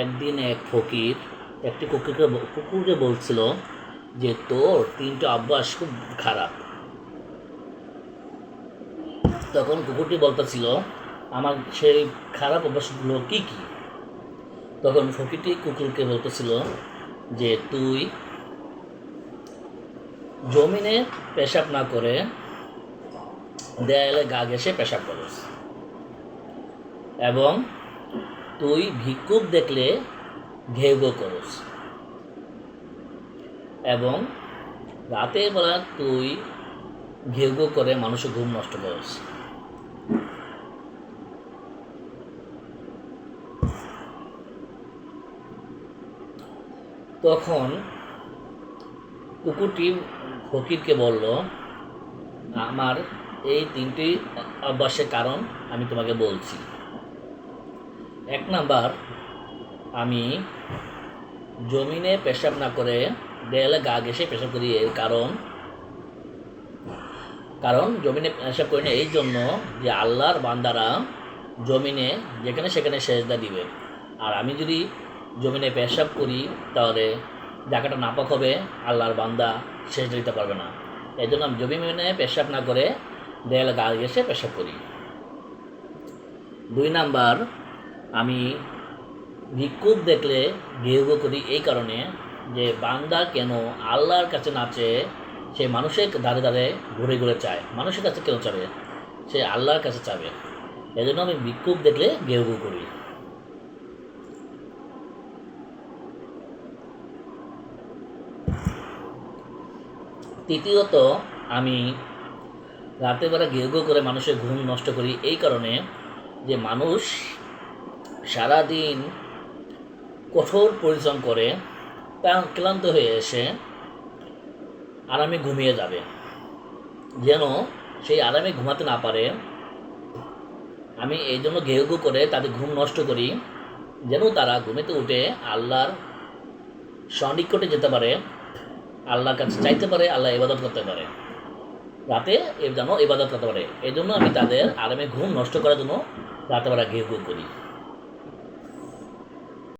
একদিন এক ফকির একটি কুকুরকে বলছিল যে তোর তিনটা অভ্যাস খুব খারাপ। তখন কুকুরটি বলতেছিল আমার সেই খারাপ অভ্যাসগুলো কি কি। তখন ফকিরটি কুকুরকে বলতেছিল যে তুই জমিনে পেশাব না করে দেয়ালে গা ঘেঁষে পেশাব করিস, এবং তুই ভিক্ষুক দেখলে ঘেউ ঘেউ করিস, এবং রাতের বেলা তুই ঘেউ ঘেউ করে মানুষের ঘুম নষ্ট করিস। তখন কুকুরটি ফকিরকে বলল, আমার এই তিনটি অভ্যাসের কারণ আমি তোমাকে বলছি। 1 নাম্বার, আমি জমিনে পেশাব না করে দেয়ালে গা ঘেঁষে পেশাব করি। এর কারণ জমিনে পেশাব করি না এই জন্য যে আল্লাহর বান্দারা জমিনে যেখানে সেখানে সেজদা দিবে, আর আমি যদি জমিনে পেশাব করি তাহলে জায়গাটা নাপাক হবে, আল্লাহর বান্দা সেজদা দিতে পারবে না। এই জন্য আমি জমিনে পেশাব না করে দেয়ালে গা ঘেঁষে পেশাব করি। 2 নাম্বার, আমি ভিক্ষুক দেখলে ঘেউ ঘেউ করি এই কারণে যে বান্দা কেন আল্লাহর কাছে না চেয়ে সে মানুষের ধারে ধারে ঘুরে ঘুরে চায়। মানুষের কাছে কেন চাবে? সে আল্লাহর কাছে চাবে। এই জন্য আমি ভিক্ষুক দেখলে ঘেউ ঘেউ করি। তৃতীয়ত, আমি রাতের বেলা ঘেউ ঘেউ করে মানুষের ঘুম নষ্ট করি এই কারণে যে মানুষ সারাদিন কঠোর পরিশ্রম করে ক্লান্ত হয়ে এসে আরামে ঘুমিয়ে যাবে, যেন সেই আরামে ঘুমাতে না পারে। আমি এই জন্য ঘেউ ঘেউ করে তাদের ঘুম নষ্ট করি, যেন তারা ঘুমেতে উঠে আল্লাহর সন্নিকটে যেতে পারে, আল্লাহর কাছে চাইতে পারে, আল্লাহ ইবাদত করতে পারে, রাতে যেন ইবাদত করতে পারে। এই জন্য আমি তাদের আরামে ঘুম নষ্ট করার জন্য রাতেবেলা ঘেউ ঘেউ করি।